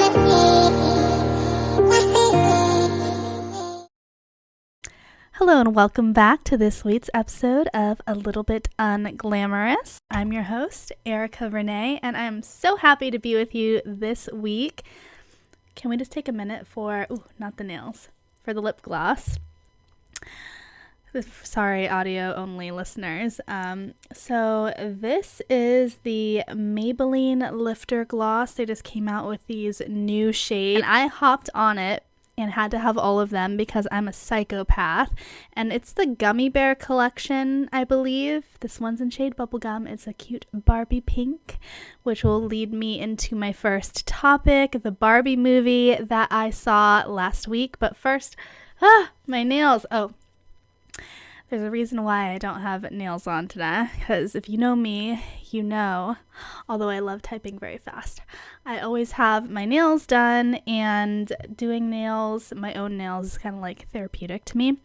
Hello and welcome back to this week's episode of A Little Bit Unglamorous. I'm your host, Erica Renee, and I'm so happy to be with you this week. Can we just take a minute for, not the nails, for the lip gloss? Sorry, audio only listeners. So this is the Maybelline Lifter Gloss. They just came out with these new shades, and I hopped on it and had to have all of them because I'm a psychopath. And it's the Gummy Bear collection, I believe. This one's in shade Bubblegum. It's a cute Barbie pink, which will lead me into my first topic, the Barbie movie that I saw last week. But first, my nails. There's a reason why I don't have nails on today, because if you know me, you know, although I love typing very fast, I always have my nails done, and doing nails, my own nails, is kind of like therapeutic to me.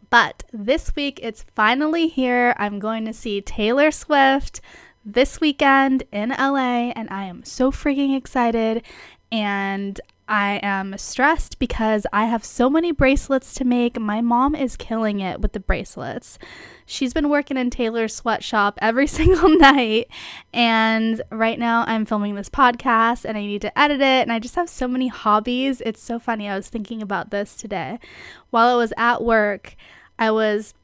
But this week, it's finally here. I'm going to see Taylor Swift this weekend in LA, and I am so freaking excited, and I am stressed because I have so many bracelets to make. My mom is killing it with the bracelets. She's been working in Taylor's sweatshop every single night, and right now I'm filming this podcast and I need to edit it, and I just have so many hobbies. It's so funny. I was thinking about this today. While I was at work, I was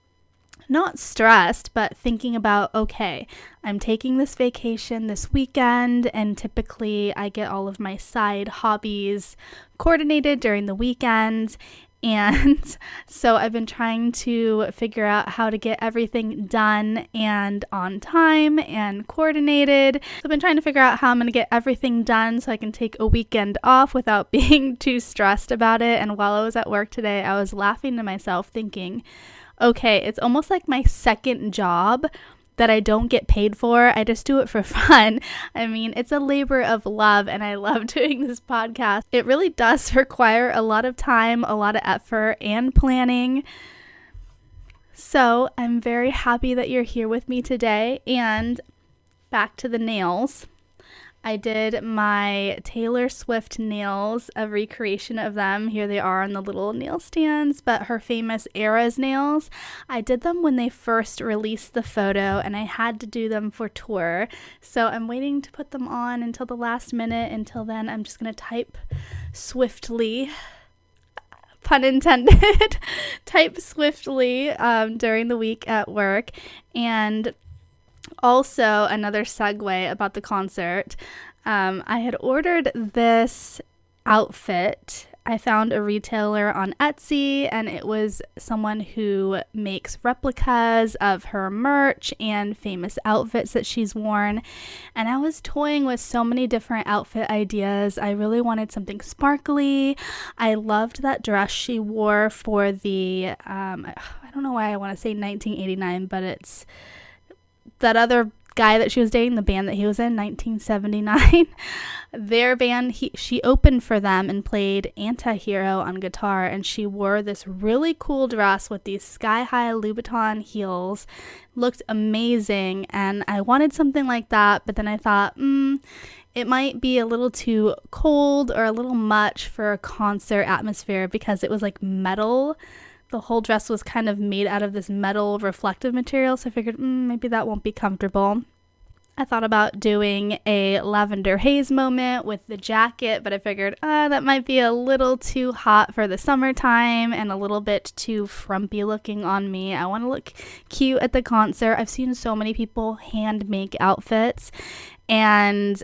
not stressed, but thinking about, okay, I'm taking this vacation this weekend, and typically I get all of my side hobbies coordinated during the weekend. And so I've been trying to figure out how to get everything done and on time and coordinated. So I've been trying to figure out how I'm going to get everything done so I can take a weekend off without being too stressed about it. And while I was at work today, I was laughing to myself thinking, okay, it's almost like my second job that I don't get paid for. I just do it for fun. I mean, it's a labor of love, and I love doing this podcast. It really does require a lot of time, a lot of effort, and planning. So I'm very happy that you're here with me today. And back to the nails. I did my Taylor Swift nails, a recreation of them. Here they are on the little nail stands, but her famous Eras nails. I did them when they first released the photo, and I had to do them for tour. So I'm waiting to put them on until the last minute. Until then, I'm just going to type swiftly, pun intended, type swiftly during the week at work. And also, another segue about the concert, I had ordered this outfit. I found a retailer on Etsy, and it was someone who makes replicas of her merch and famous outfits that she's worn. And I was toying with so many different outfit ideas. I really wanted something sparkly. I loved that dress she wore for the, I don't know why I want to say 1989, but it's that other guy that she was dating, the band that he was in, 1979. Their band, she opened for them and played Anti-Hero on guitar, and she wore this really cool dress with these sky-high Louboutin heels. Looked amazing, and I wanted something like that, but then I thought, it might be a little too cold or a little much for a concert atmosphere because it was like metal. The whole dress was kind of made out of this metal reflective material, so I figured maybe that won't be comfortable. I thought about doing a lavender haze moment with the jacket, but I figured that might be a little too hot for the summertime and a little bit too frumpy looking on me. I want to look cute at the concert. I've seen so many people hand make outfits, and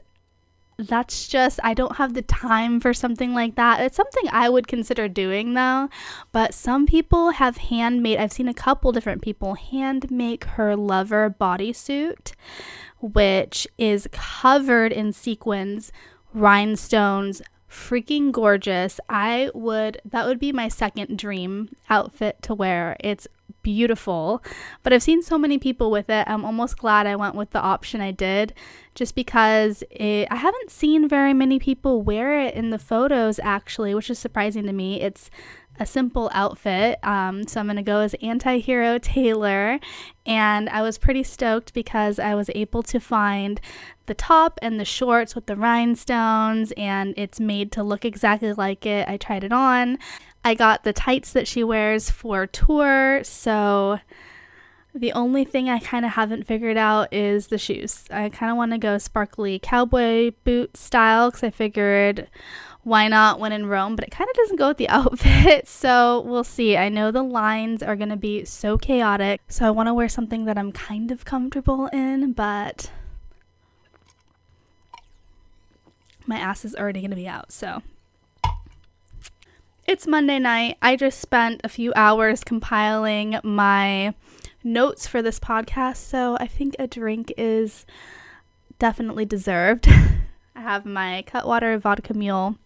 that's just, I don't have the time for something like that. It's something I would consider doing though, but some people have handmade, I've seen a couple different people hand make her Lover bodysuit, which is covered in sequins, rhinestones, freaking gorgeous. That would be my second dream outfit to wear. It's beautiful, but I've seen so many people with it. I'm almost glad I went with the option I did, just because I haven't seen very many people wear it in the photos actually, which is surprising to me. It's a simple outfit. So I'm going to go as anti-hero Taylor. And I was pretty stoked because I was able to find the top and the shorts with the rhinestones, and it's made to look exactly like it. I tried it on. I got the tights that she wears for tour, so the only thing I kind of haven't figured out is the shoes. I kind of want to go sparkly cowboy boot style because I figured why not when in Rome, but it kind of doesn't go with the outfit, so we'll see. I know the lines are going to be so chaotic, so I want to wear something that I'm kind of comfortable in, but my ass is already going to be out, so. It's Monday night. I just spent a few hours compiling my notes for this podcast, so I think a drink is definitely deserved. I have my Cutwater Vodka Mule,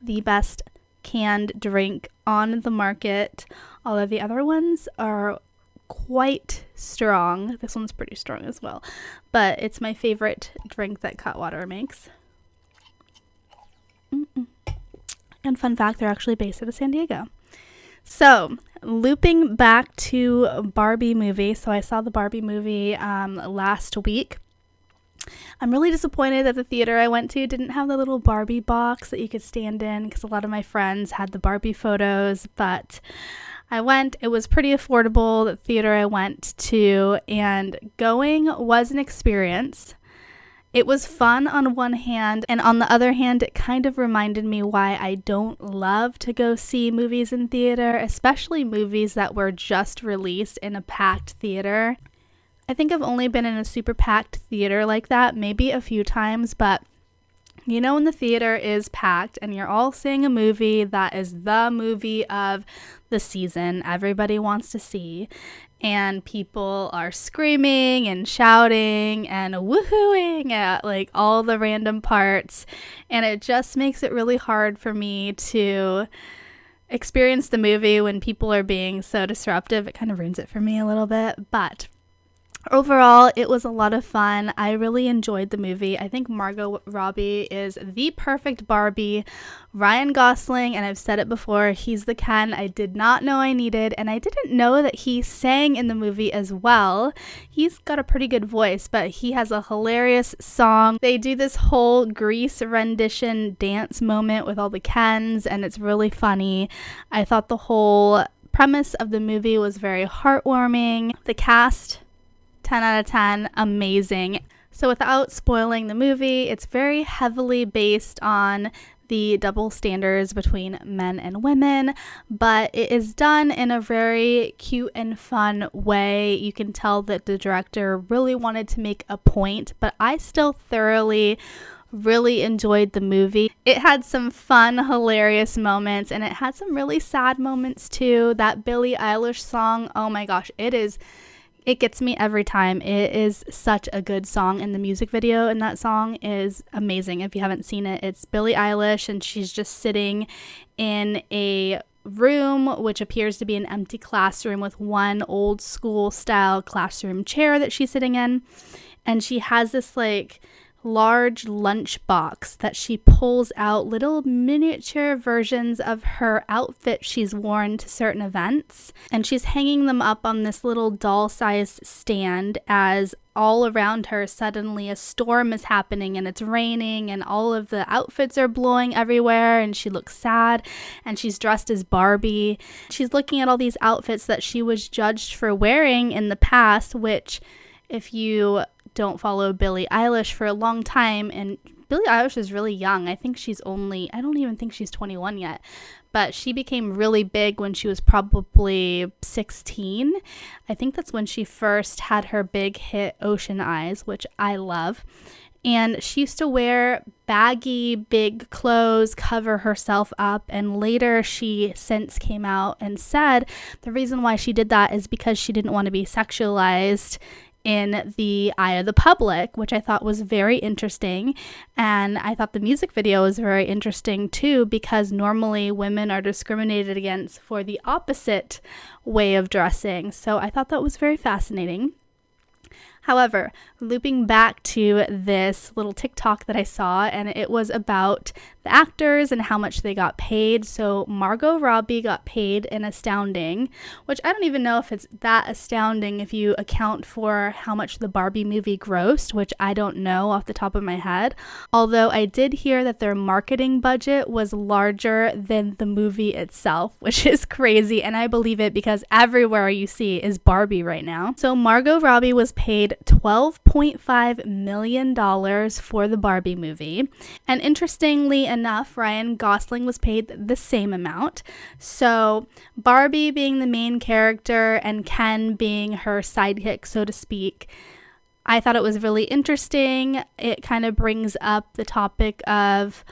the best canned drink on the market. All of the other ones are quite strong. This one's pretty strong as well, but it's my favorite drink that Cutwater makes. And fun fact, they're actually based out of San Diego. So, looping back to Barbie movie. So I saw the Barbie movie last week. I'm really disappointed that the theater I went to didn't have the little Barbie box that you could stand in, because a lot of my friends had the Barbie photos, but I went. It was pretty affordable, the theater I went to, and going was an experience. It was fun on one hand, and on the other hand, it kind of reminded me why I don't love to go see movies in theater, especially movies that were just released in a packed theater. I think I've only been in a super packed theater like that maybe a few times, but you know when the theater is packed and you're all seeing a movie that is the movie of the season everybody wants to see, and people are screaming and shouting and woohooing at like all the random parts, and it just makes it really hard for me to experience the movie when people are being so disruptive. It kind of ruins it for me a little bit, but overall, it was a lot of fun. I really enjoyed the movie. I think Margot Robbie is the perfect Barbie. Ryan Gosling, and I've said it before, he's the Ken I did not know I needed, and I didn't know that he sang in the movie as well. He's got a pretty good voice, but he has a hilarious song. They do this whole Grease rendition dance moment with all the Kens, and it's really funny. I thought the whole premise of the movie was very heartwarming. The cast, 10 out of 10, amazing. So without spoiling the movie, it's very heavily based on the double standards between men and women, but it is done in a very cute and fun way. You can tell that the director really wanted to make a point, but I still thoroughly really enjoyed the movie. It had some fun, hilarious moments, and it had some really sad moments too. That Billie Eilish song, oh my gosh, it gets me every time. It is such a good song, and the music video in that song is amazing. If you haven't seen it, it's Billie Eilish, and she's just sitting in a room which appears to be an empty classroom with one old school style classroom chair that she's sitting in, and she has this like large lunch box that she pulls out little miniature versions of her outfit she's worn to certain events, and she's hanging them up on this little doll-sized stand as all around her suddenly a storm is happening and it's raining and all of the outfits are blowing everywhere, and she looks sad, and she's dressed as Barbie. She's looking at all these outfits that she was judged for wearing in the past, which if you don't follow Billie Eilish for a long time, and Billie Eilish is really young. I don't even think she's 21 yet, but she became really big when she was probably 16. I think that's when she first had her big hit Ocean Eyes, which I love. And she used to wear baggy, big clothes, cover herself up. And later she since came out and said the reason why she did that is because she didn't want to be sexualized in the eye of the public, which I thought was very interesting. And I thought the music video was very interesting too, because normally women are discriminated against for the opposite way of dressing. So I thought that was very fascinating. However, looping back to this little TikTok that I saw, and it was about the actors and how much they got paid. So Margot Robbie got paid an astounding, which I don't even know if it's that astounding if you account for how much the Barbie movie grossed, which I don't know off the top of my head. Although I did hear that their marketing budget was larger than the movie itself, which is crazy. And I believe it because everywhere you see is Barbie right now. So Margot Robbie was paid $12.5 million for the Barbie movie. And interestingly enough, Ryan Gosling was paid the same amount. So Barbie being the main character and Ken being her sidekick, so to speak, I thought it was really interesting. It kind of brings up the topic of,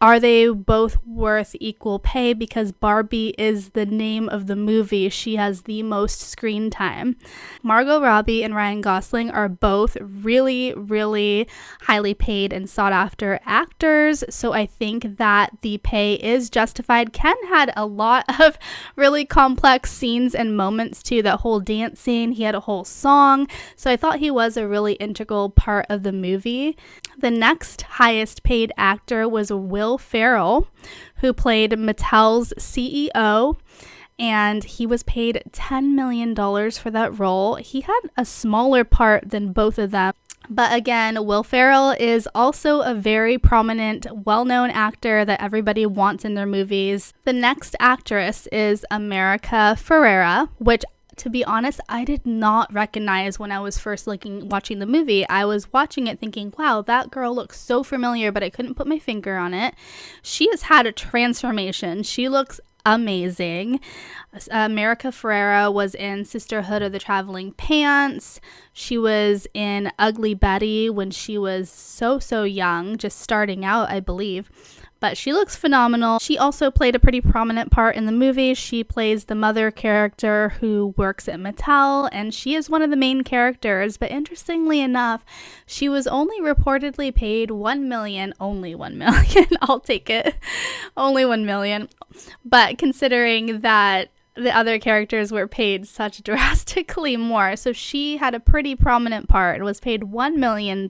are they both worth equal pay? Because Barbie is the name of the movie. She has the most screen time. Margot Robbie and Ryan Gosling are both really, really highly paid and sought after actors. So I think that the pay is justified. Ken had a lot of really complex scenes and moments too. That whole dance scene, he had a whole song. So I thought he was a really integral part of the movie. The next highest paid actor was Will Ferrell, who played Mattel's CEO, and he was paid $10 million for that role. He had a smaller part than both of them. But again, Will Ferrell is also a very prominent, well-known actor that everybody wants in their movies. The next actress is America Ferrera, which, to be honest, I did not recognize when I was first watching the movie. I was watching it thinking, wow, that girl looks so familiar, but I couldn't put my finger on it. She has had a transformation. She looks amazing. America Ferrera was in Sisterhood of the Traveling Pants. She was in Ugly Betty when she was so young, just starting out, I believe. But she looks phenomenal. She also played a pretty prominent part in the movie. She plays the mother character who works at Mattel, and she is one of the main characters. But interestingly enough, she was only reportedly paid $1 million. Only $1 million. I'll take it. Only $1 million. But considering that the other characters were paid such drastically more, so she had a pretty prominent part and was paid $1 million.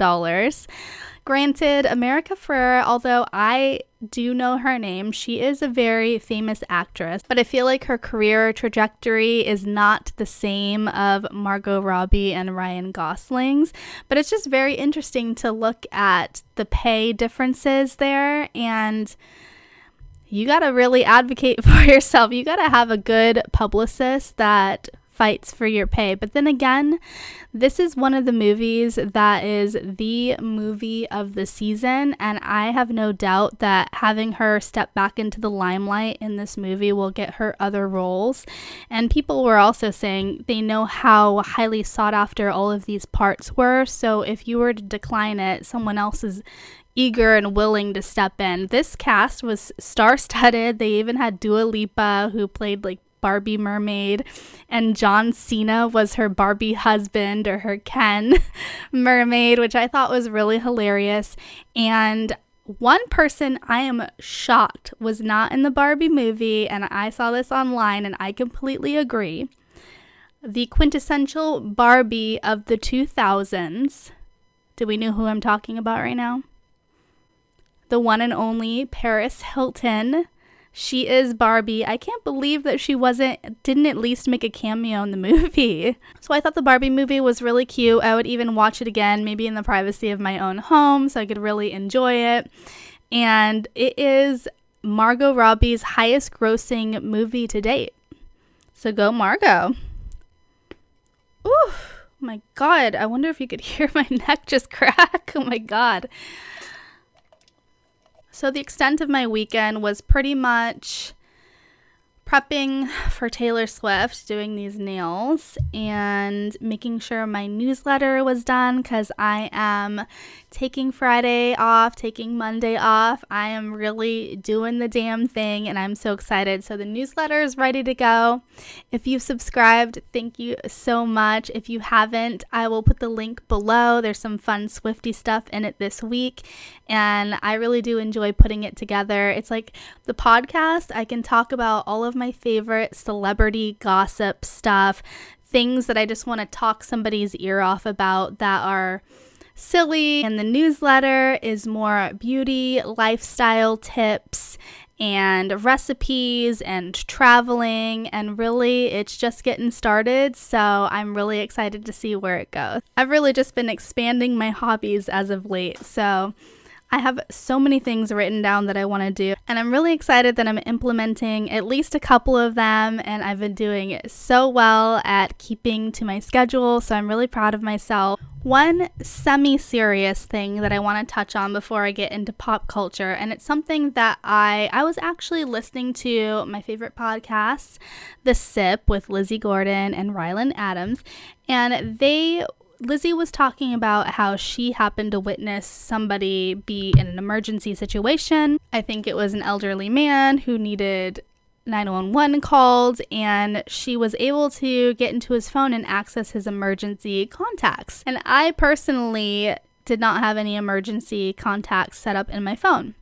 Granted, America Ferrera, although I do know her name, she is a very famous actress, but I feel like her career trajectory is not the same of Margot Robbie and Ryan Gosling's. But it's just very interesting to look at the pay differences there, and you gotta really advocate for yourself. You gotta have a good publicist that fights for your pay. But then again, this is one of the movies that is the movie of the season, and I have no doubt that having her step back into the limelight in this movie will get her other roles. And people were also saying they know how highly sought after all of these parts were, so if you were to decline it, someone else is eager and willing to step in. This cast was star-studded. They even had Dua Lipa, who played like Barbie mermaid, and John Cena was her Barbie husband, or her Ken mermaid, which I thought was really hilarious. And one person I am shocked was not in the Barbie movie, and I saw this online and I completely agree. The quintessential Barbie of the 2000s. Do we know who I'm talking about right now? The one and only Paris Hilton. She is Barbie. I can't believe that she didn't at least make a cameo in the movie. So I thought the Barbie movie was really cute. I would even watch it again, maybe in the privacy of my own home, so I could really enjoy it. And it is Margot Robbie's highest grossing movie to date. So go Margot. Ooh, my God. I wonder if you could hear my neck just crack. Oh my God. So the extent of my weekend was pretty much prepping for Taylor Swift, doing these nails, and making sure my newsletter was done because I am taking Friday off, taking Monday off. I am really doing the damn thing, and I'm so excited. So the newsletter is ready to go. If you've subscribed, thank you so much. If you haven't, I will put the link below. There's some fun Swiftie stuff in it this week, and I really do enjoy putting it together. It's like the podcast. I can talk about all of my favorite celebrity gossip stuff, things that I just want to talk somebody's ear off about that are silly. And the newsletter is more beauty, lifestyle tips, and recipes and traveling, and really it's just getting started, so I'm really excited to see where it goes. I've really just been expanding my hobbies as of late, so I have so many things written down that I want to do, and I'm really excited that I'm implementing at least a couple of them, and I've been doing so well at keeping to my schedule, so I'm really proud of myself. One semi-serious thing that I want to touch on before I get into pop culture, and it's something that I was actually listening to my favorite podcasts, The Sip with Lizzie Gordon and Rylan Adams, and Lizzie was talking about how she happened to witness somebody be in an emergency situation. I think it was an elderly man who needed 911 called, and she was able to get into his phone and access his emergency contacts. And I personally did not have any emergency contacts set up in my phone.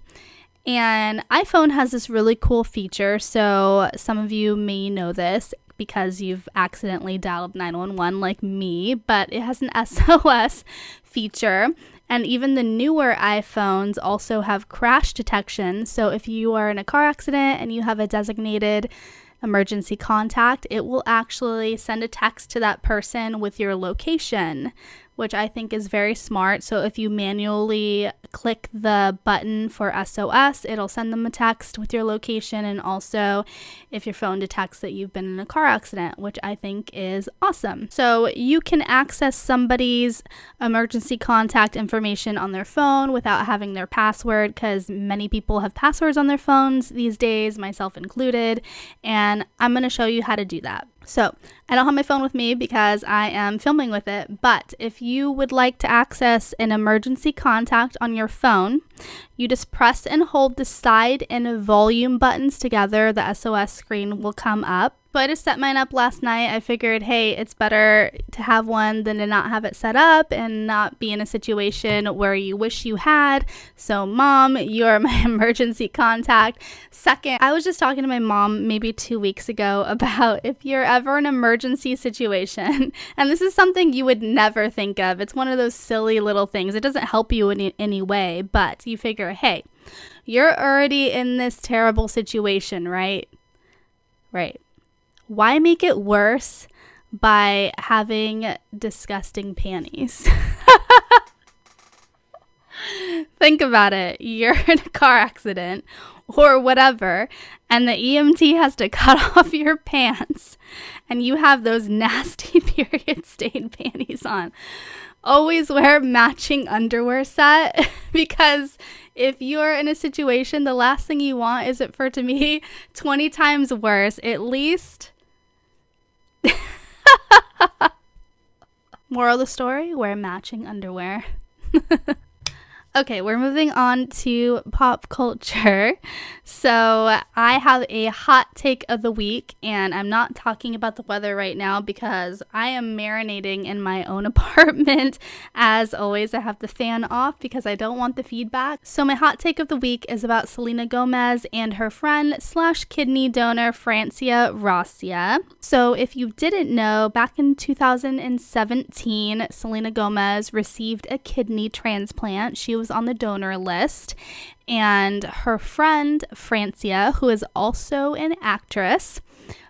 And iPhone has this really cool feature, so some of you may know this because you've accidentally dialed 911 like me, but it has an SOS feature. And even the newer iPhones also have crash detection. So if you are in a car accident and you have a designated emergency contact, it will actually send a text to that person with your location, which I think is very smart. So if you manually click the button for SOS, it'll send them a text with your location, and also if your phone detects that you've been in a car accident, which I think is awesome. So you can access somebody's emergency contact information on their phone without having their password, because many people have passwords on their phones these days, myself included, and I'm going to show you how to do that. So I don't have my phone with me because I am filming with it, but if you would like to access an emergency contact on your phone, you just press and hold the side and volume buttons together. The SOS screen will come up. So I just set mine up last night. I figured, hey, it's better to have one than to not have it set up and not be in a situation where you wish you had. So mom, you're my emergency contact. Second, I was just talking to my mom maybe 2 weeks ago about if you're ever in an emergency situation, and this is something you would never think of. It's one of those silly little things. It doesn't help you in any way, but you figure, hey, you're already in this terrible situation, right? Right. Why make it worse by having disgusting panties? Think about it. You're in a car accident or whatever, and the EMT has to cut off your pants, and you have those nasty period-stained panties on. Always wear matching underwear set, because if you're in a situation, the last thing you want is it for it to be 20 times worse. At least... Moral of the story, wear matching underwear. Okay, we're moving on to pop culture. So I have a hot take of the week, and I'm not talking about the weather right now because I am marinating in my own apartment. As always, I have the fan off because I don't want the feedback. So my hot take of the week is about Selena Gomez and her friend / kidney donor Francia Rosia. So if you didn't know, back in 2017, Selena Gomez received a kidney transplant. She was on the donor list, and her friend Francia, who is also an actress,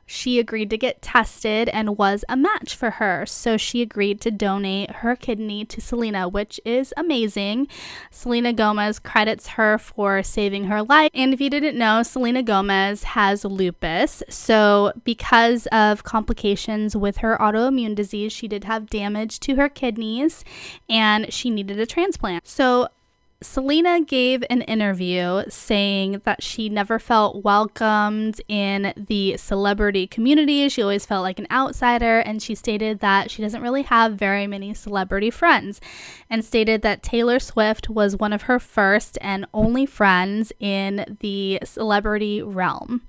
she agreed to get tested and was a match for her. So she agreed to donate her kidney to Selena, which is amazing. Selena Gomez credits her for saving her life. And if you didn't know, Selena Gomez has lupus. So because of complications with her autoimmune disease, she did have damage to her kidneys and she needed a transplant. So Selena gave an interview saying that she never felt welcomed in the celebrity community. She always felt like an outsider, and she stated that she doesn't really have very many celebrity friends, and stated that Taylor Swift was one of her first and only friends in the celebrity realm.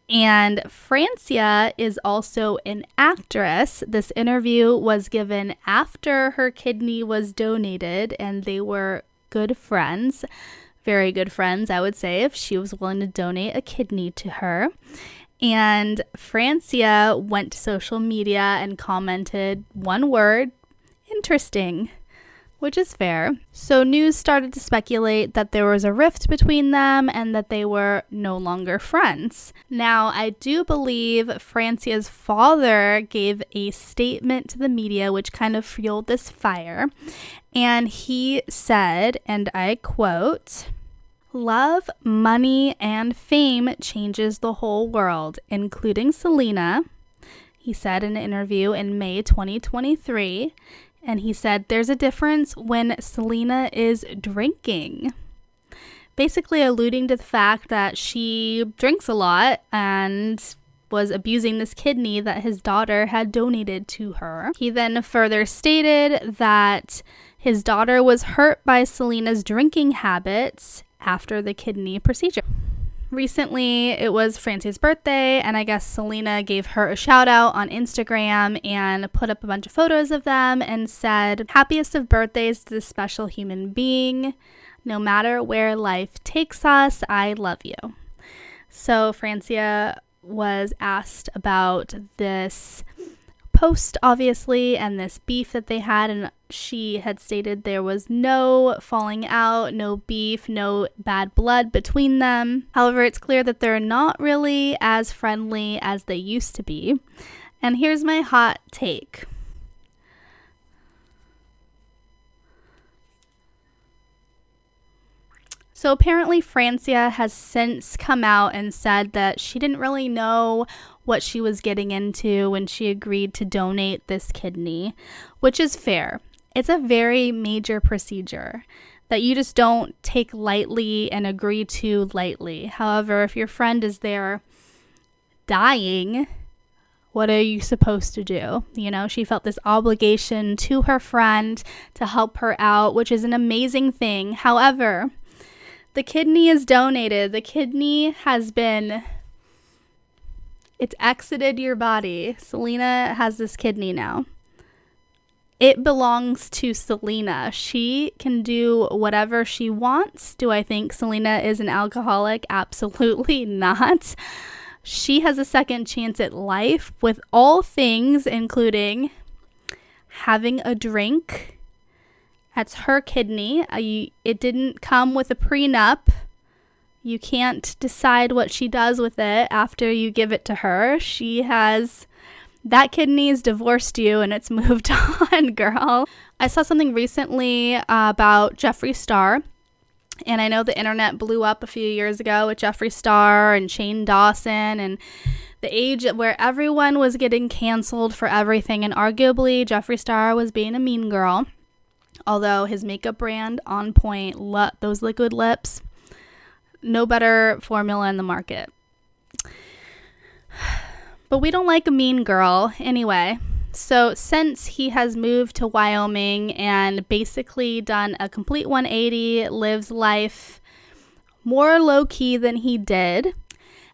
And Francia is also an actress. This interview was given after her kidney was donated, and they were good friends, very good friends, I would say, if she was willing to donate a kidney to her. And Francia went to social media and commented one word, interesting. which is fair. So news started to speculate that there was a rift between them and that they were no longer friends. Now, I do believe Francia's father gave a statement to the media which kind of fueled this fire. And he said, and I quote, "Love, money, and fame changes the whole world, including Selena," he said in an interview in May 2023. And he said, "There's a difference when Selena is drinking." Basically alluding to the fact that she drinks a lot and was abusing this kidney that his daughter had donated to her. He then further stated that his daughter was hurt by Selena's drinking habits after the kidney procedure. Recently, it was Francia's birthday, and I guess Selena gave her a shout out on Instagram and put up a bunch of photos of them and said, "Happiest of birthdays to this special human being. No matter where life takes us, I love you." So Francia was asked about this post, obviously, and this beef that they had, and she had stated there was no falling out, no beef, no bad blood between them. However, it's clear that they're not really as friendly as they used to be. And here's my hot take. So apparently Francia has since come out and said that she didn't really know what she was getting into when she agreed to donate this kidney, which is fair. It's a very major procedure that you just don't take lightly and agree to lightly. However, if your friend is there dying, what are you supposed to do? You know, she felt this obligation to her friend to help her out, which is an amazing thing. However, the kidney is donated. The kidney has been, it's exited your body. Selena has this kidney now. It belongs to Selena. She can do whatever she wants. Do I think Selena is an alcoholic? Absolutely not. She has a second chance at life with all things, including having a drink. That's her kidney. It didn't come with a prenup. You can't decide what she does with it after you give it to her. That kidney's divorced you and it's moved on, girl. I saw something recently about Jeffree Star. And I know the internet blew up a few years ago with Jeffree Star and Shane Dawson and the age where everyone was getting canceled for everything. And arguably Jeffree Star was being a mean girl. Although his makeup brand, on point, those liquid lips, no better formula in the market. But we don't like a mean girl anyway. So since he has moved to Wyoming and basically done a complete 180, lives life more low-key than he did.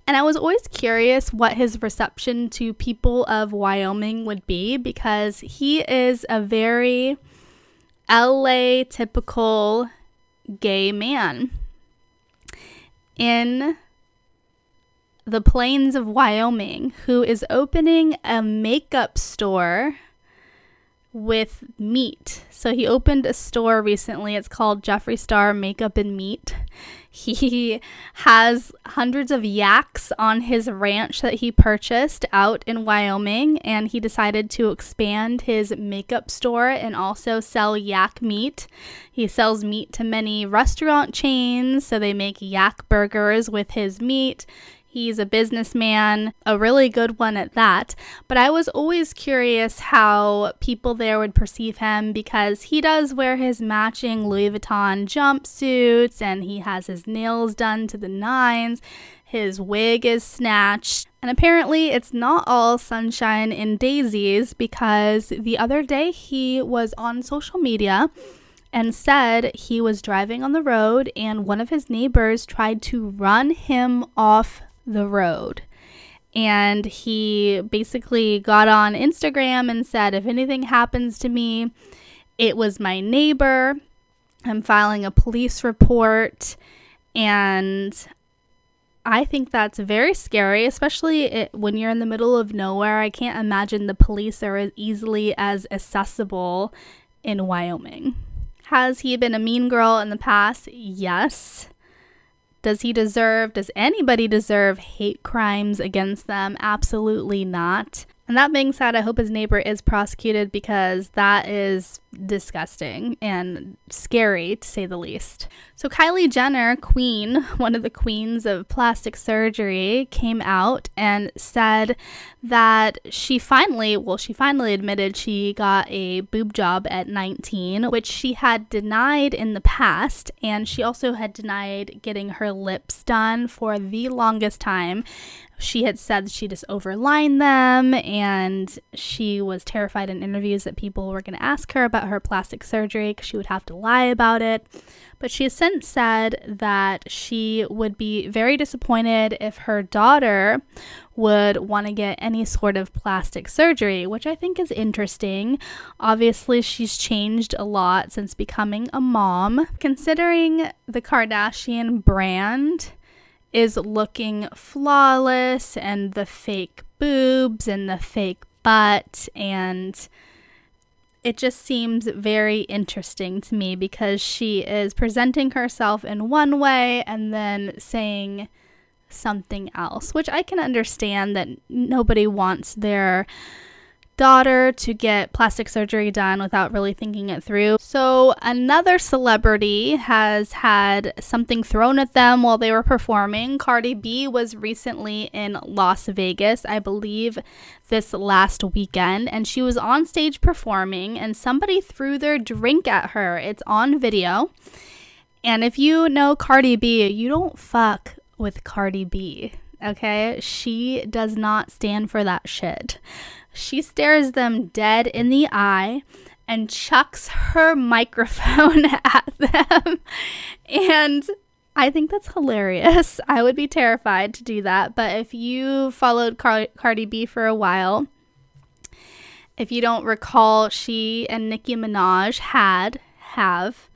And I was always curious what his reception to people of Wyoming would be, because he is a very LA typical gay man in the plains of Wyoming who is opening a makeup store with meat. So he opened a store recently. It's called Jeffree Star Makeup and Meat. He has hundreds of yaks on his ranch that he purchased out in Wyoming, and he decided to expand his makeup store and also sell yak meat. He sells meat to many restaurant chains, so they make yak burgers with his meat. He's a businessman, a really good one at that. But I was always curious how people there would perceive him, because he does wear his matching Louis Vuitton jumpsuits and he has his nails done to the nines. His wig is snatched. And apparently it's not all sunshine and daisies, because the other day he was on social media and said he was driving on the road and one of his neighbors tried to run him off the road. And he basically got on Instagram and said, if anything happens to me, it was my neighbor. I'm filing a police report. And I think that's very scary, especially when you're in the middle of nowhere. I can't imagine the police are as easily as accessible in Wyoming. Has he been a mean girl in the past? Yes. Does anybody deserve hate crimes against them? Absolutely not. And that being said, I hope his neighbor is prosecuted because that is disgusting and scary, to say the least. So Kylie Jenner, one of the queens of plastic surgery, came out and said that she finally admitted she got a boob job at 19, which she had denied in the past, and she also had denied getting her lips done for the longest time. She had said she just overlined them, and she was terrified in interviews that people were going to ask her about her plastic surgery because she would have to lie about it. But she has since said that she would be very disappointed if her daughter would want to get any sort of plastic surgery, which I think is interesting. Obviously, she's changed a lot since becoming a mom. Considering the Kardashian brand is looking flawless, and the fake boobs and the fake butt, and it just seems very interesting to me because she is presenting herself in one way and then saying something else, which I can understand that nobody wants their daughter to get plastic surgery done without really thinking it through. So another celebrity has had something thrown at them while they were performing. Cardi B was recently in Las Vegas, I believe this last weekend, and she was on stage performing and somebody threw their drink at her. It's on video. And if you know Cardi B, you don't fuck with Cardi B, okay? She does not stand for that shit. She stares them dead in the eye and chucks her microphone at them. And I think that's hilarious. I would be terrified to do that. But if you followed Cardi B for a while, if you don't recall, she and Nicki Minaj have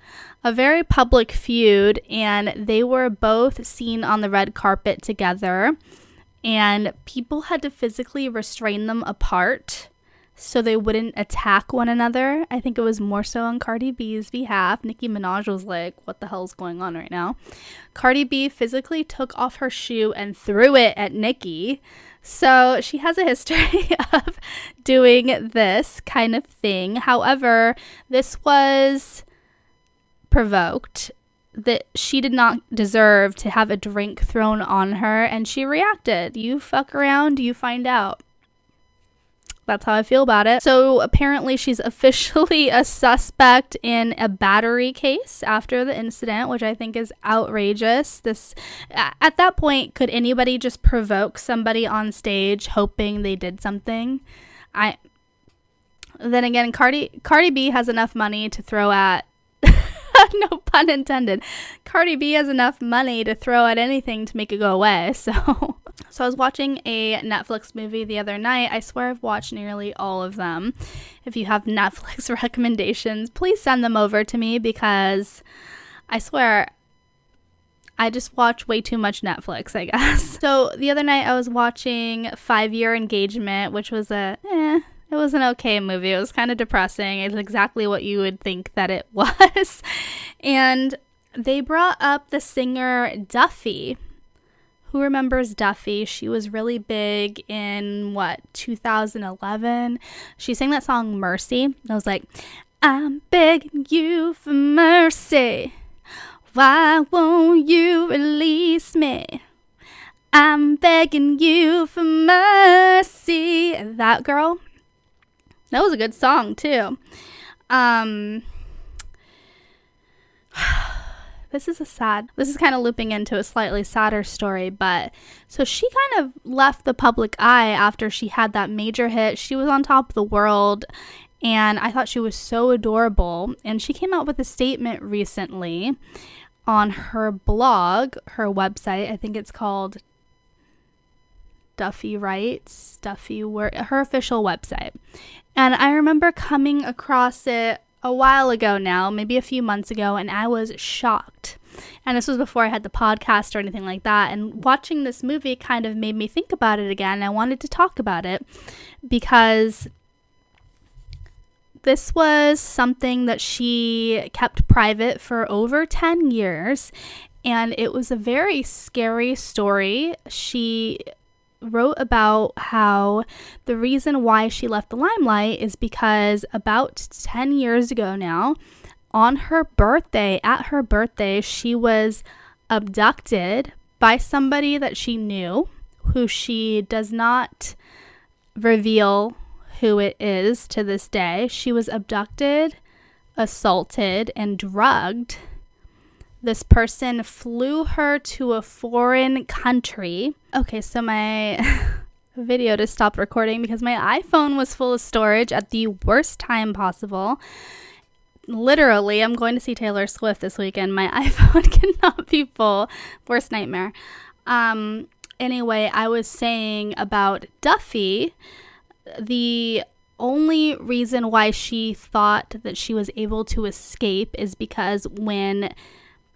a very public feud, and they were both seen on the red carpet together. And people had to physically restrain them apart so they wouldn't attack one another. I think it was more so on Cardi B's behalf. Nicki Minaj was like, what the hell is going on right now? Cardi B physically took off her shoe and threw it at Nicki. So she has a history of doing this kind of thing. However, this was provoked. That she did not deserve to have a drink thrown on her, and she reacted. You fuck around, you find out. That's how I feel about it. So apparently she's officially a suspect in a battery case after the incident, which I think is outrageous. At that point, could anybody just provoke somebody on stage hoping they did something? Then again, Cardi B has enough money to throw at no pun intended. Cardi B has enough money to throw at anything to make it go away. So I was watching a Netflix movie the other night. I swear I've watched nearly all of them. If you have Netflix recommendations, please send them over to me because I swear I just watch way too much Netflix, I guess. So the other night I was watching 5 Year Engagement, which was it was an okay movie. It was kind of depressing. It's exactly what you would think that it was. And they brought up the singer Duffy. Who remembers Duffy? She was really big in, 2011? She sang that song Mercy. And I was like, I'm begging you for mercy. Why won't you release me? I'm begging you for mercy. That girl. That was a good song, too. This is kind of looping into a slightly sadder story, but so she kind of left the public eye after she had that major hit. She was on top of the world, and I thought she was so adorable. And she came out with a statement recently on her blog, her website. I think it's called Duffy Writes, her official website. And I remember coming across it a while ago now, maybe a few months ago, and I was shocked. And this was before I had the podcast or anything like that. And watching this movie kind of made me think about it again. I wanted to talk about it because This was something that she kept private for over 10 years, and it was a very scary story. She wrote about how the reason why she left the limelight is because about 10 years ago now, at her birthday, she was abducted by somebody that she knew, who she does not reveal who it is to this day. She was abducted, assaulted, and drugged. This person flew her to a foreign country. Okay, so my video just stopped recording because my iPhone was full of storage at the worst time possible. Literally, I'm going to see Taylor Swift this weekend. My iPhone cannot be full. Worst nightmare. Anyway, I was saying about Duffy. The only reason why she thought that she was able to escape is because when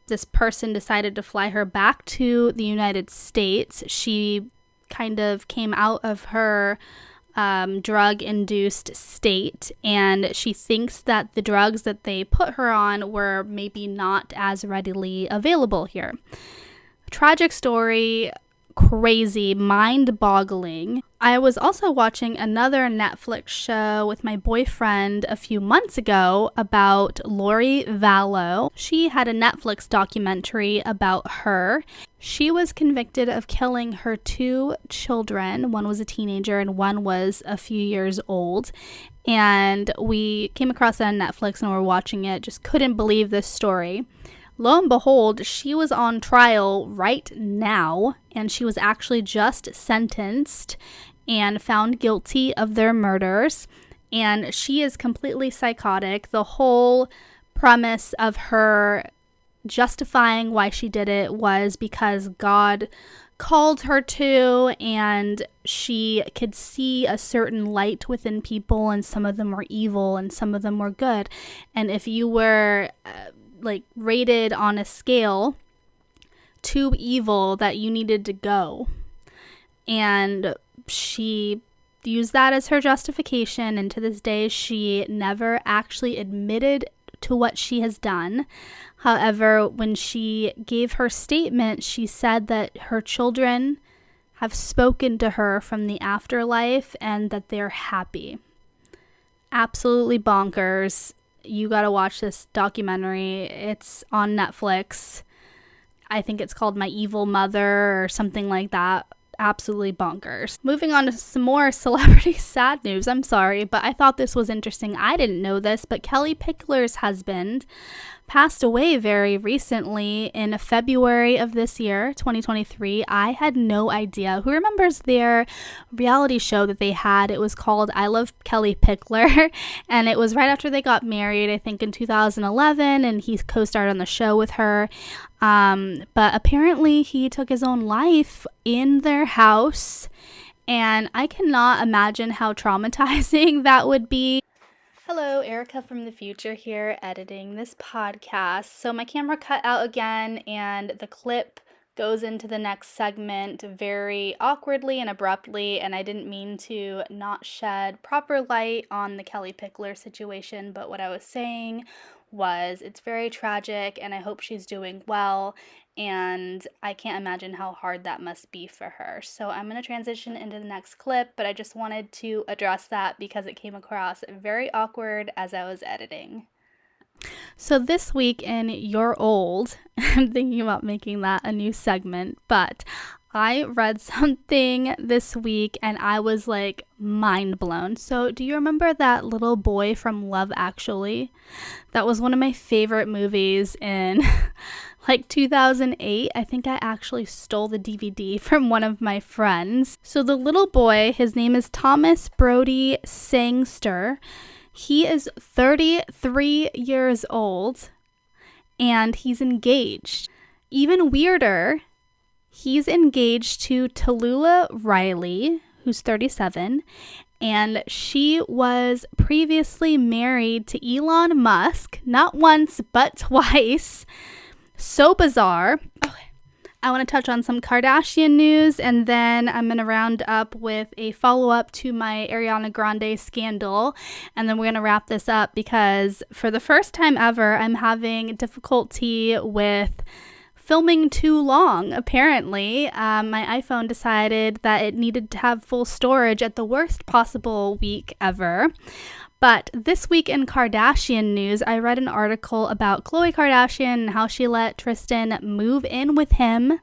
this person decided to fly her back to the United States, she kind of came out of her drug-induced state, and she thinks that the drugs that they put her on were maybe not as readily available here. Tragic story, crazy, mind-boggling. I was also watching another Netflix show with my boyfriend a few months ago about Lori Vallow. She had a Netflix documentary about her. She was convicted of killing her 2 children. One was a teenager and one was a few years old. And we came across it on Netflix and were watching it. Just couldn't believe this story. Lo and behold, she was on trial right now, and she was actually just sentenced and found guilty of their murders. And she is completely psychotic. The whole premise of her justifying why she did it was because God called her to, and she could see a certain light within people, and some of them were evil and some of them were good. And if you were rated on a scale too evil, that you needed to go. And she used that as her justification, and to this day she never actually admitted to what she has done. However, when she gave her statement, she said that her children have spoken to her from the afterlife and that they're happy. Absolutely bonkers. You gotta watch this documentary. It's on Netflix. I think it's called My Evil Mother or something like that. Absolutely bonkers. Moving on to some more celebrity sad news. I'm sorry, but I thought this was interesting. I didn't know this, but Kelly Pickler's husband passed away very recently in February of this year, 2023. I had no idea. Who remembers their reality show that they had? It was called I Love Kelly Pickler, and it was right after they got married, I think in 2011, and he co-starred on the show with her. But apparently he took his own life in their house, and I cannot imagine how traumatizing that would be. Hello, Erica from the future here, editing this podcast. So my camera cut out again, and the clip goes into the next segment very awkwardly and abruptly, and I didn't mean to not shed proper light on the Kelly Pickler situation, but what I was saying was it's very tragic, and I hope she's doing well, and I can't imagine how hard that must be for her. So I'm going to transition into the next clip, but I just wanted to address that because it came across very awkward as I was editing. So this week in You're Old, I'm thinking about making that a new segment, but I read something this week and I was like mind blown. So do you remember that little boy from Love Actually? That was one of my favorite movies in like 2008. I think I actually stole the DVD from one of my friends. So the little boy, his name is Thomas Brody Sangster. He is 33 years old and he's engaged. Even weirder, he's engaged to Tallulah Riley, who's 37, and she was previously married to Elon Musk, not once, but twice. So bizarre. Okay. I want to touch on some Kardashian news, and then I'm going to round up with a follow-up to my Ariana Grande scandal, and then we're going to wrap this up because for the first time ever, I'm having difficulty with filming too long, apparently. My iPhone decided that it needed to have full storage at the worst possible week ever. But this week in Kardashian news, I read an article about Khloe Kardashian and how she let Tristan move in with him.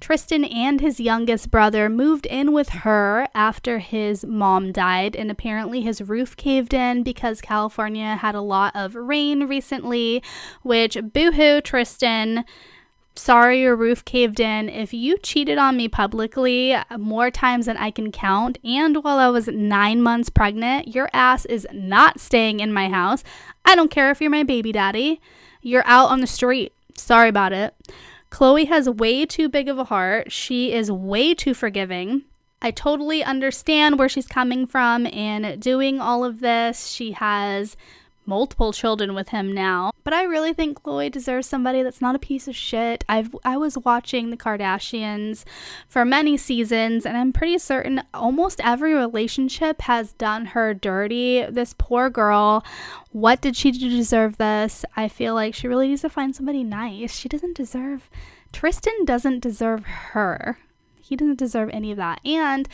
Tristan and his youngest brother moved in with her after his mom died, and apparently his roof caved in because California had a lot of rain recently, which, boo-hoo, Tristan. Sorry your roof caved in. If you cheated on me publicly more times than I can count, and while I was 9 months pregnant, your ass is not staying in my house. I don't care if you're my baby daddy. You're out on the street. Sorry about it. Khloe has way too big of a heart. She is way too forgiving. I totally understand where she's coming from in doing all of this. She has multiple children with him now, but I really think Khloe deserves somebody that's not a piece of shit. I was watching the Kardashians for many seasons, and I'm pretty certain almost every relationship has done her dirty. This poor girl, what did she do to deserve this? I feel like she really needs to find somebody nice. Tristan doesn't deserve her. He doesn't deserve any of that. And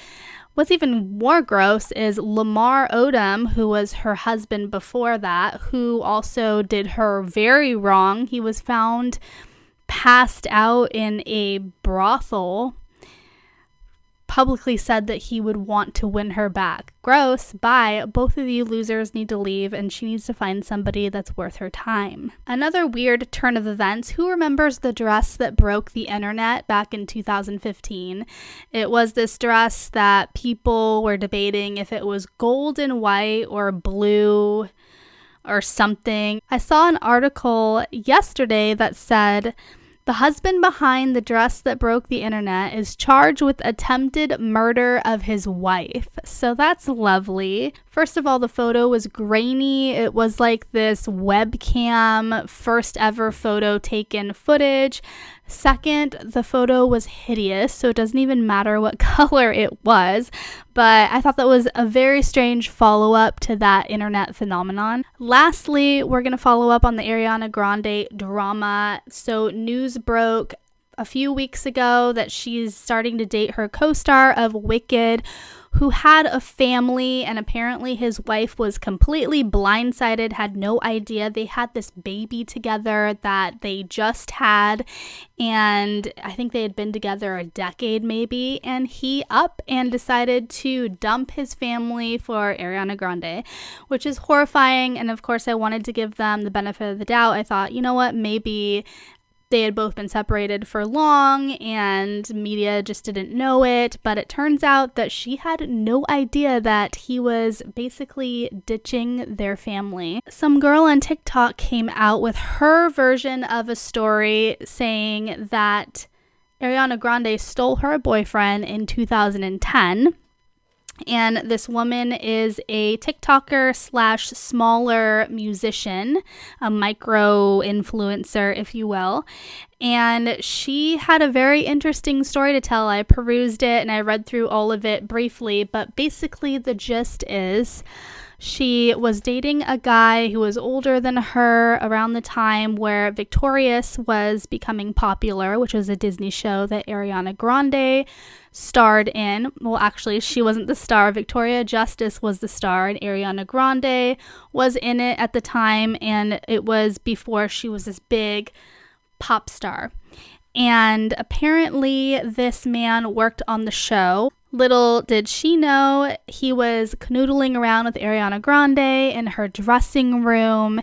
what's even more gross is Lamar Odom, who was her husband before that, who also did her very wrong. He was found passed out in a brothel, publicly said that he would want to win her back. Gross. Bye. Both of you losers need to leave, and she needs to find somebody that's worth her time. Another weird turn of events. Who remembers the dress that broke the internet back in 2015? It was this dress that people were debating if it was gold and white or blue or something. I saw an article yesterday that said the husband behind the dress that broke the internet is charged with attempted murder of his wife. So that's lovely. First of all, the photo was grainy. It was like this webcam first ever photo taken footage. Second, the photo was hideous, so it doesn't even matter what color it was. But I thought that was a very strange follow-up to that internet phenomenon. Lastly, we're going to follow up on the Ariana Grande drama. So news broke a few weeks ago that she's starting to date her co-star of Wicked, who had a family, and apparently his wife was completely blindsided, had no idea they had this baby together that they just had, and I think they had been together a decade maybe, and he up and decided to dump his family for Ariana Grande, which is horrifying. And of course I wanted to give them the benefit of the doubt. I thought, you know what, maybe they had both been separated for long and media just didn't know it, but it turns out that she had no idea that he was basically ditching their family. Some girl on TikTok came out with her version of a story saying that Ariana Grande stole her boyfriend in 2010. And this woman is a TikToker / smaller musician, a micro influencer, if you will. And she had a very interesting story to tell. I perused it and I read through all of it briefly, but basically the gist is she was dating a guy who was older than her around the time where Victorious was becoming popular, which was a Disney show that Ariana Grande starred in. Well, actually, she wasn't the star. Victoria Justice was the star, and Ariana Grande was in it at the time, and it was before she was this big pop star. And apparently this man worked on the show. Little did she know, he was canoodling around with Ariana Grande in her dressing room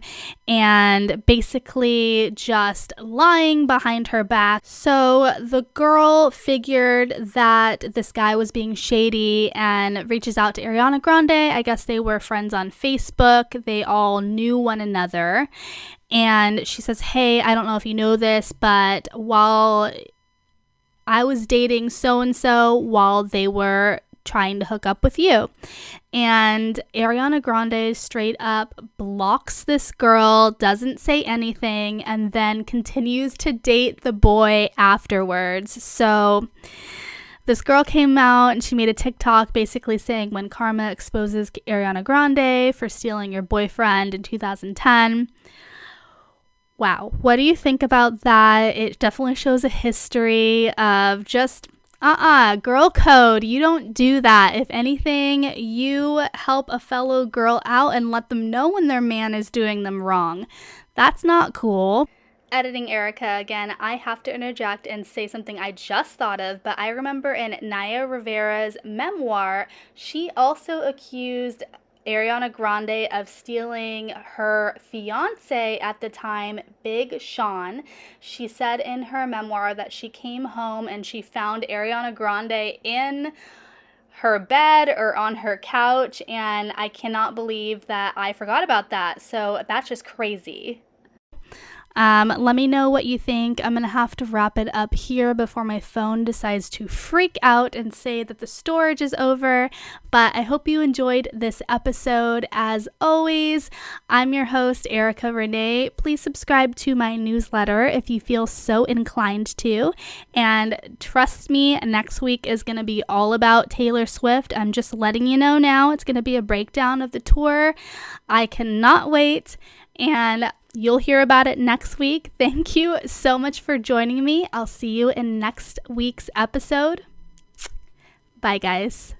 and basically just lying behind her back. So the girl figured that this guy was being shady and reaches out to Ariana Grande. I guess they were friends on Facebook. They all knew one another. And she says, hey, I don't know if you know this, but while I was dating so-and-so while they were trying to hook up with you. And Ariana Grande straight up blocks this girl, doesn't say anything, and then continues to date the boy afterwards. So this girl came out and she made a TikTok basically saying when karma exposes Ariana Grande for stealing your boyfriend in 2010. Wow, what do you think about that? It definitely shows a history of just girl code. You don't do that. If anything, you help a fellow girl out and let them know when their man is doing them wrong. That's not cool. Editing Erica again, I have to interject and say something I just thought of, but I remember in Naya Rivera's memoir, she also accused Ariana Grande of stealing her fiance at the time, Big Sean. She said in her memoir that she came home and she found Ariana Grande in her bed or on her couch, and I cannot believe that I forgot about that. So that's just crazy. Let me know what you think. I'm going to have to wrap it up here before my phone decides to freak out and say that the storage is over. But I hope you enjoyed this episode. As always, I'm your host, Erica Renee. Please subscribe to my newsletter if you feel so inclined to. And trust me, next week is going to be all about Taylor Swift. I'm just letting you know now. It's going to be a breakdown of the tour. I cannot wait. And you'll hear about it next week. Thank you so much for joining me. I'll see you in next week's episode. Bye, guys.